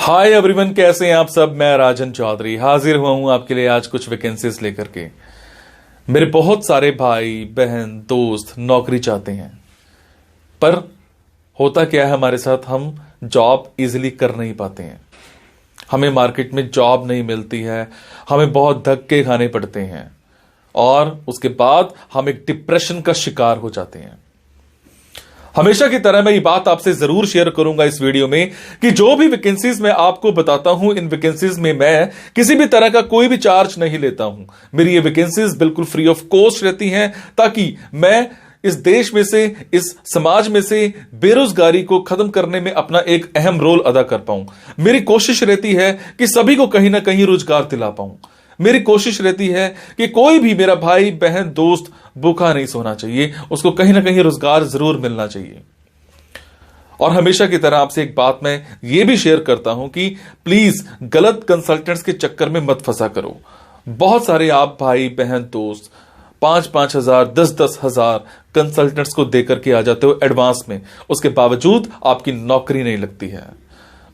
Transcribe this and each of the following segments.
Hi everyone, कैसे हैं आप सब। मैं राजन चौधरी हाजिर हुआ हूं आपके लिए आज कुछ वैकेंसीज लेकर के। मेरे बहुत सारे भाई बहन दोस्त नौकरी चाहते हैं, पर होता क्या है हमारे साथ, हम जॉब इजीली कर नहीं पाते हैं। हमें मार्केट में जॉब नहीं मिलती है, हमें बहुत धक्के खाने पड़ते हैं और उसके बाद हम एक डिप्रेशन का शिकार हो जाते हैं। हमेशा की तरह मैं ये बात आपसे जरूर शेयर करूंगा इस वीडियो में कि जो भी वैकेंसीज मैं आपको बताता हूं, इन वैकेंसीज में मैं किसी भी तरह का कोई भी चार्ज नहीं लेता हूं। मेरी ये वैकेंसीज बिल्कुल फ्री ऑफ कॉस्ट रहती हैं, ताकि मैं इस देश में से, इस समाज में से बेरोजगारी को खत्म करने में अपना एक अहम रोल अदा कर पाऊं। मेरी कोशिश रहती है कि सभी को कहीं ना कहीं रोजगार दिला पाऊं। मेरी कोशिश रहती है कि कोई भी मेरा भाई बहन दोस्त भूखा नहीं सोना चाहिए, उसको कहीं ना कहीं रोजगार जरूर मिलना चाहिए। और हमेशा की तरह आपसे एक बात मैं ये भी शेयर करता हूं कि प्लीज गलत कंसल्टेंट्स के चक्कर में मत फंसा करो। बहुत सारे आप भाई बहन दोस्त 5-5 हजार 10-10 हजार कंसल्टेंट्स को देकर के आ जाते हो एडवांस में, उसके बावजूद आपकी नौकरी नहीं लगती है।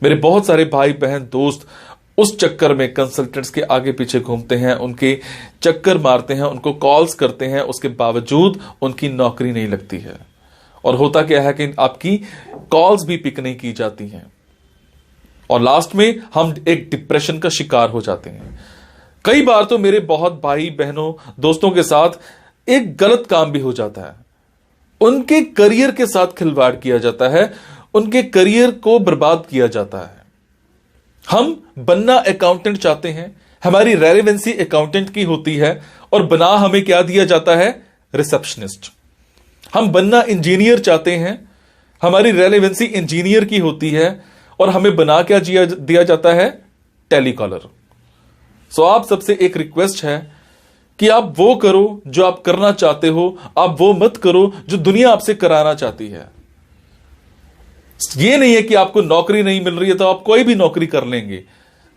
मेरे बहुत सारे भाई बहन दोस्त उस चक्कर में कंसल्टेंट्स के आगे पीछे घूमते हैं, उनके चक्कर मारते हैं, उनको कॉल्स करते हैं, उसके बावजूद उनकी नौकरी नहीं लगती है। और होता क्या है कि आपकी कॉल्स भी पिक नहीं की जाती हैं और लास्ट में हम एक डिप्रेशन का शिकार हो जाते हैं। कई बार तो मेरे बहुत भाई बहनों दोस्तों के साथ एक गलत काम भी हो जाता है, उनके करियर के साथ खिलवाड़ किया जाता है, उनके करियर को बर्बाद किया जाता है। हम बनना अकाउंटेंट चाहते हैं, हमारी रेलेवेंसी अकाउंटेंट की होती है और बना हमें क्या दिया जाता है, रिसेप्शनिस्ट। हम बनना इंजीनियर चाहते हैं, हमारी रेलेवेंसी इंजीनियर की होती है और हमें बना क्या दिया जाता है, टेलीकॉलर। सो आप सबसे एक रिक्वेस्ट है कि आप वो करो जो आप करना चाहते हो, आप वो मत करो जो दुनिया आपसे कराना चाहती है। ये नहीं है कि आपको नौकरी नहीं मिल रही है तो आप कोई भी नौकरी कर लेंगे।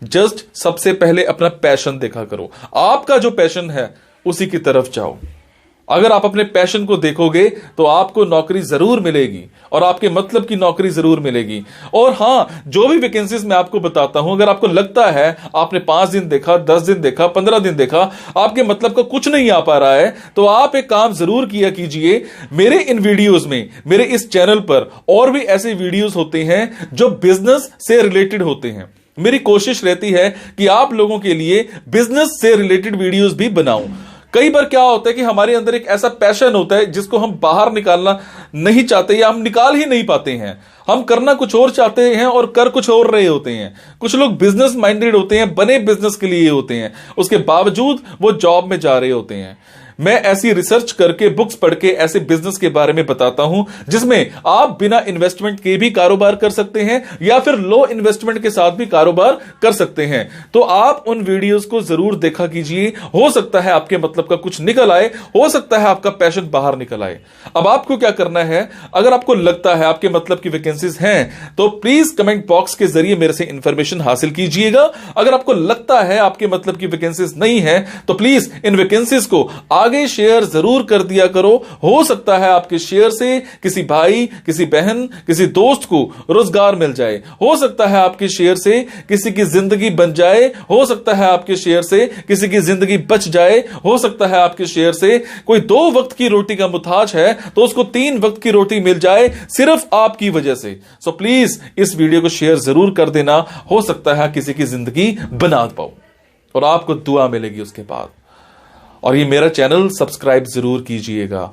जस्ट सबसे पहले अपना पैशन देखा करो, आपका जो पैशन है उसी की तरफ जाओ। अगर आप अपने पैशन को देखोगे तो आपको नौकरी जरूर मिलेगी और आपके मतलब की नौकरी जरूर मिलेगी। और हां, जो भी वैकेंसीज मैं आपको बताता हूं, अगर आपको लगता है आपने 5 दिन देखा, 10 दिन देखा, 15 दिन देखा, आपके मतलब का कुछ नहीं आ पा रहा है, तो आप एक काम जरूर किया कीजिए। मेरे इन वीडियोस में, मेरे इस चैनल पर और भी ऐसे वीडियोस होते हैं जो बिजनेस से रिलेटेड होते हैं। मेरी कोशिश रहती है कि आप लोगों के लिए बिजनेस से रिलेटेड वीडियोस भी बनाऊं। कई बार क्या होता है कि हमारे अंदर एक ऐसा पैशन होता है जिसको हम बाहर निकालना नहीं चाहते या हम निकाल ही नहीं पाते हैं। हम करना कुछ और चाहते हैं और कर कुछ और रहे होते हैं। कुछ लोग बिजनेस माइंडेड होते हैं, बने बिजनेस के लिए होते हैं, उसके बावजूद वो जॉब में जा रहे होते हैं। मैं ऐसी रिसर्च करके, बुक्स पढ़ के ऐसे बिजनेस के बारे में बताता हूं जिसमें आप बिना इन्वेस्टमेंट के भी कारोबार कर सकते हैं या फिर लो इन्वेस्टमेंट के साथ भी कारोबार कर सकते हैं। तो आप उन वीडियोस को जरूर देखा कीजिए, हो सकता है आपके मतलब का कुछ निकल आए, हो सकता है आपका पैशन बाहर निकल आए। अब आपको क्या करना है, अगर आपको लगता है आपके मतलब की वैकेंसीज हैं तो प्लीज कमेंट बॉक्स के जरिए मेरे से इंफॉर्मेशन हासिल कीजिएगा। अगर आपको लगता है आपके मतलब की वैकेंसीज नहीं है तो प्लीज इन वैकेंसीज को आगे शेयर जरूर कर दिया करो। हो सकता है आपके शेयर से किसी भाई, किसी बहन, किसी दोस्त को रोजगार मिल जाए। हो सकता है आपके शेयर से किसी की जिंदगी बन जाए। हो सकता है आपके शेयर से किसी की जिंदगी बच जाए। हो सकता है आपके शेयर से कोई 2 वक्त की रोटी का मुताज है तो उसको 3 वक्त की रोटी मिल जाए, सिर्फ आपकी वजह से। सो प्लीज इस वीडियो को शेयर जरूर कर देना। हो सकता है किसी की जिंदगी बना पाओ और आपको दुआ मिलेगी उसके बाद। और ये मेरा चैनल सब्सक्राइब जरूर कीजिएगा।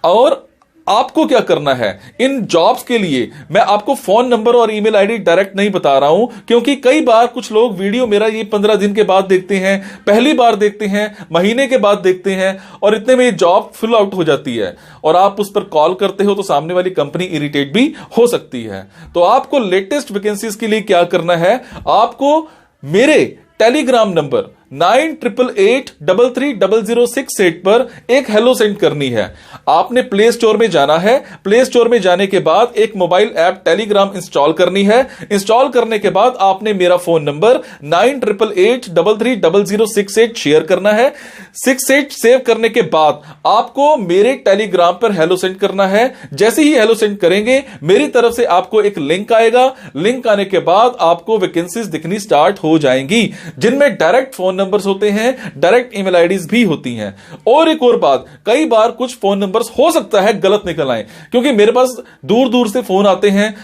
और आपको क्या करना है, इन जॉब्स के लिए मैं आपको फोन नंबर और ईमेल आईडी डायरेक्ट नहीं बता रहा हूं, क्योंकि कई बार कुछ लोग वीडियो मेरा ये 15 दिन के बाद देखते हैं, पहली बार देखते हैं, महीने के बाद देखते हैं और इतने में ये जॉब फिल आउट हो जाती है और आप उस पर कॉल करते हो तो सामने वाली कंपनी इरिटेट भी हो सकती है। तो आपको लेटेस्ट वैकेंसीज के लिए क्या करना है, आपको मेरे टेलीग्राम नंबर 9888330068 पर एक हेलो सेंड करनी है। आपने प्ले स्टोर में जाना है, प्ले स्टोर में जाने के बाद एक मोबाइल ऐप टेलीग्राम इंस्टॉल करनी है। इंस्टॉल करने के बाद आपने मेरा फोन नंबर 9888330068 शेयर करना है। 68 सेव करने के बाद आपको मेरे टेलीग्राम पर हेलो सेंड करना है। जैसे ही हेलो सेंड करेंगे मेरी तरफ से आपको एक लिंक आएगा। लिंक आने के बाद आपको वैकेंसीज दिखनी स्टार्ट हो जाएंगी, जिनमें डायरेक्ट फोन नंबर्स होते हैं, डायरेक्ट ईमेल आईडीज भी होती हैं। और एक और बात, कई बार कुछ फोन नंबर्स हो सकता है गलत निकल आए, क्योंकि मेरे पास दूर दूर से फोन आते हैं,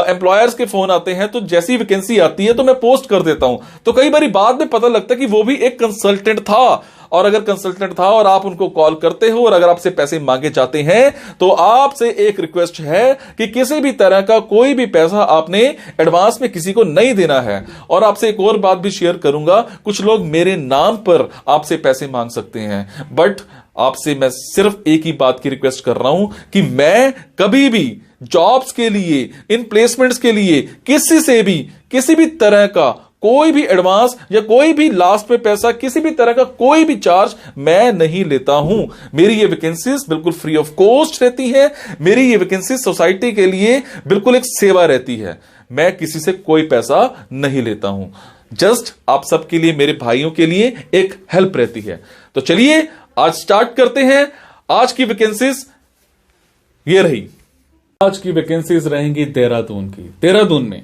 एम्प्लॉयर्स के फोन आते हैं, तो जैसी वैकेंसी आती है तो मैं पोस्ट कर देता हूं। तो कई बार बाद में पता लगता है कि वो भी एक कंसल्टेंट था, और अगर कंसल्टेंट था और आप उनको कॉल करते हो और अगर आपसे पैसे मांगे जाते हैं तो आपसे एक रिक्वेस्ट है कि किसी भी तरह का कोई भी पैसा आपने एडवांस में किसी को नहीं देना है। और आपसे एक और बात भी शेयर करूंगा, कुछ लोग मेरे नाम पर आपसे पैसे मांग सकते हैं, बट आपसे मैं सिर्फ एक ही बात की रिक्वेस्ट कर रहा हूं कि मैं कभी भी जॉब्स के लिए, इन प्लेसमेंट्स के लिए किसी से भी किसी भी तरह का कोई भी एडवांस या कोई भी लास्ट में पैसा, किसी भी तरह का कोई भी चार्ज मैं नहीं लेता हूं। मेरी ये वैकेंसीज बिल्कुल फ्री ऑफ कॉस्ट रहती है। मेरी ये वैकेंसीज सोसाइटी के लिए बिल्कुल एक सेवा रहती है। मैं किसी से कोई पैसा नहीं लेता हूं, जस्ट आप सबके लिए, मेरे भाइयों के लिए एक हेल्प रहती है। तो चलिए आज स्टार्ट करते हैं। आज की वैकेंसीज ये रही। आज की वैकेंसीज रहेंगी देहरादून की। देहरादून में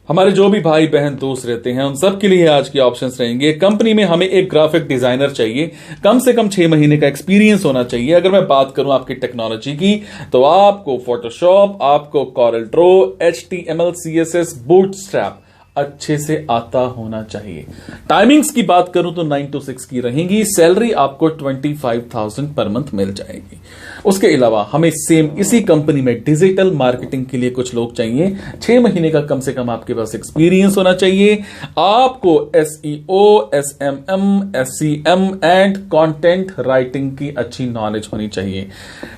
हमारे जो भी भाई बहन दोस्त रहते हैं उन सब के लिए आज की ऑप्शंस रहेंगे। कंपनी में हमें एक ग्राफिक डिजाइनर चाहिए, कम से कम 6 महीने का एक्सपीरियंस होना चाहिए। अगर मैं बात करूं आपकी टेक्नोलॉजी की तो आपको फोटोशॉप, आपको Corel Draw, HTML, CSS, Bootstrap अच्छे से आता होना चाहिए। टाइमिंग्स की बात करूं तो 9 to 6 की रहेंगी। सैलरी आपको 25,000 पर मंथ मिल जाएगी। उसके अलावा हमें सेम इसी कंपनी में डिजिटल मार्केटिंग के लिए कुछ लोग चाहिए। 6 महीने का कम से कम आपके पास एक्सपीरियंस होना चाहिए। आपको SEO, SMM, SCM and content writing की अच्छी नॉलेज होनी चाहिए।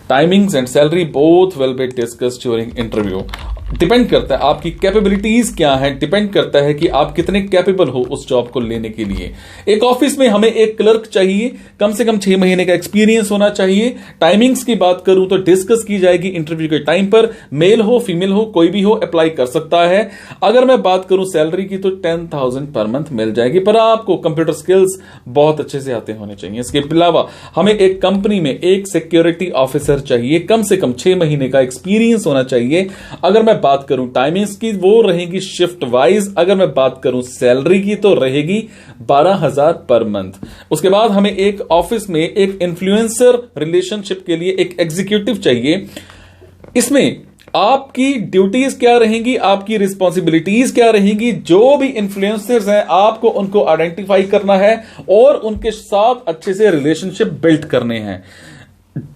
Timings and salary both will be discussed during interview. Depend करता है आपकी कैपेबिलिटीज क्या है, डिपेंड करता है कि आप कितने कैपेबल हो उस जॉब को लेने के लिए। एक ऑफिस में हमें एक क्लर्क चाहिए, कम से कम 6 महीने का एक्सपीरियंस होना चाहिए। टाइमिंग्स की बात करूं तो डिस्कस की जाएगी इंटरव्यू के टाइम पर। मेल हो फीमेल हो कोई भी हो अप्लाई कर सकता है। अगर मैं बात करूं सैलरी की तो 10,000 पर मंथ मिल जाएगी, पर आपको कंप्यूटर स्किल्स बहुत अच्छे से आते होने चाहिए। इसके अलावा हमें एक कंपनी में एक सिक्योरिटी ऑफिसर चाहिए, कम से कम 6 महीने का एक्सपीरियंस होना चाहिए। अगर मैं बात करूं टाइमिंग्स की वो रहेगी शिफ्ट वाइज। अगर मैं बात करूं सैलरी की तो रहेगी 12,000 पर मंथ। उसके बाद हमें एक ऑफिस में एक इन्फ्लुएंसर रिलेशनशिप के लिए एक एग्जीक्यूटिव चाहिए। इसमें आपकी ड्यूटीज क्या रहेंगी, आपकी रिस्पॉन्सिबिलिटीज क्या रहेंगी। जो भी इन्फ्लुएंसर्स हैं आपको उनको आइडेंटिफाई करना है और उनके साथ अच्छे से रिलेशनशिप बिल्ड करने हैं।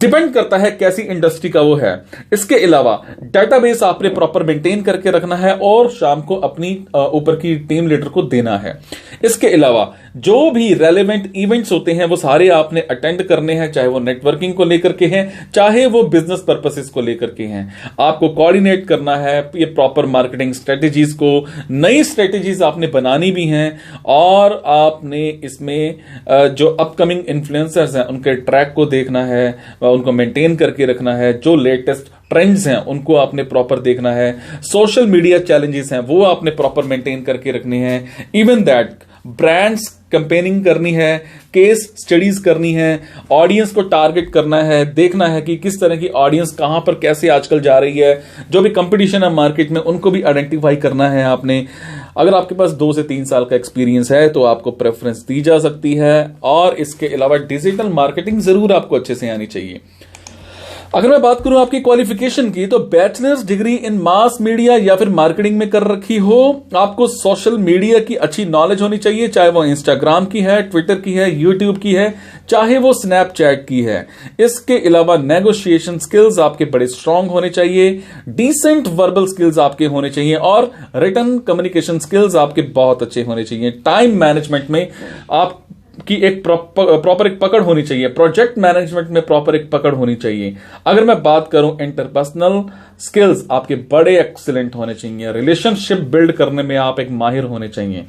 डिपेंड करता है कैसी इंडस्ट्री का वो है। इसके अलावा डेटाबेस आपने प्रॉपर मेंटेन करके रखना है और शाम को अपनी ऊपर की टीम लीडर को देना है। इसके अलावा जो भी रेलेवेंट इवेंट्स होते हैं वो सारे आपने अटेंड करने हैं, चाहे वो नेटवर्किंग को लेकर के हैं, चाहे वो बिजनेस पर्पसेस को लेकर के हैं। आपको कोऑर्डिनेट करना है ये प्रॉपर मार्केटिंग स्ट्रेटेजीज को। नई स्ट्रेटेजीज आपने बनानी भी हैं और आपने इसमें जो अपकमिंग इन्फ्लुएंसर्स हैं उनके ट्रैक को देखना है, उनको मेंटेन करके रखना है। जो लेटेस्ट ट्रेंड्स हैं उनको आपने प्रॉपर देखना है। सोशल मीडिया चैलेंजेस हैं वो आपने प्रॉपर मेंटेन करके रखने हैं। इवन दैट ब्रांड्स कैंपेनिंग करनी है, केस स्टडीज करनी है, ऑडियंस को टारगेट करना है, देखना है कि किस तरह की ऑडियंस कहां पर कैसे आजकल जा रही है। जो भी कंपटीशन है मार्केट में उनको भी आइडेंटिफाई करना है आपने। अगर आपके पास 2 से 3 साल का एक्सपीरियंस है तो आपको प्रेफरेंस दी जा सकती है। और इसके अलावा डिजिटल मार्केटिंग जरूर आपको अच्छे से आनी चाहिए। अगर मैं बात करूं आपकी क्वालिफिकेशन की तो bachelors degree in mass media या फिर मार्केटिंग में कर रखी हो। आपको सोशल मीडिया की अच्छी नॉलेज होनी चाहिए, चाहे वो इंस्टाग्राम की है, ट्विटर की है, यूट्यूब की है, चाहे वो स्नैपचैट की है। इसके अलावा नेगोशिएशन स्किल्स आपके बड़े स्ट्रांग होने चाहिए, डिसेंट वर्बल स्किल्स आपके होने चाहिए और रिटन कम्युनिकेशन स्किल्स आपके बहुत अच्छे होने चाहिए। टाइम मैनेजमेंट में आप की एक प्रॉपर एक पकड़ होनी चाहिए। प्रोजेक्ट मैनेजमेंट में प्रॉपर एक पकड़ होनी चाहिए। अगर मैं बात करूं इंटरपर्सनल स्किल्स आपके बड़े एक्सीलेंट होने चाहिए। रिलेशनशिप बिल्ड करने में आप एक माहिर होने चाहिए।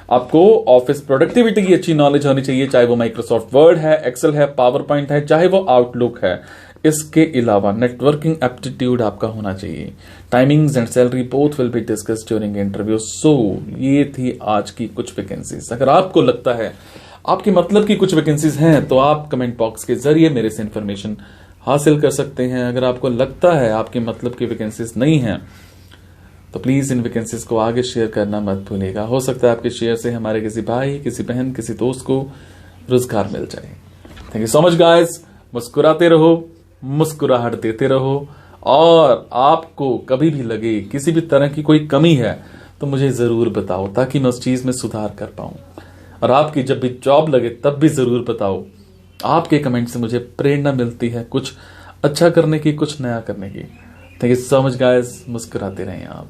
आपको ऑफिस प्रोडक्टिविटी की अच्छी नॉलेज होनी चाहिए, चाहे वो माइक्रोसॉफ्ट वर्ड है, एक्सेल है, पावर पॉइंट है, चाहे वो आउटलुक है। इसके अलावा नेटवर्किंग एप्टीट्यूड आपका होना चाहिए। Timings and salary both will be discussed during interview. So ये थी आज की कुछ वैकेंसीज। अगर आपको लगता है आपकी मतलब की कुछ वैकेंसीज हैं तो आप कमेंट बॉक्स के जरिए मेरे से इंफॉर्मेशन हासिल कर सकते हैं। अगर आपको लगता है आपके मतलब की वैकेंसीज नहीं हैं तो प्लीज इन वैकेंसीज को आगे शेयर करना मत भूलिएगा। हो सकता है आपके शेयर से हमारे किसी भाई, किसी बहन, किसी दोस्त को रोजगार मिल जाए। Thank you so much guys. मुस्कुराते रहो, मुस्कुराहट देते रहो, और आपको कभी भी लगे किसी भी तरह की कोई कमी है तो मुझे जरूर बताओ ताकि मैं उस चीज में सुधार कर पाऊं। और आपकी जब भी जॉब लगे तब भी जरूर बताओ। आपके कमेंट से मुझे प्रेरणा मिलती है कुछ अच्छा करने की, कुछ नया करने की। Thank you so much guys. मुस्कुराते रहें आप।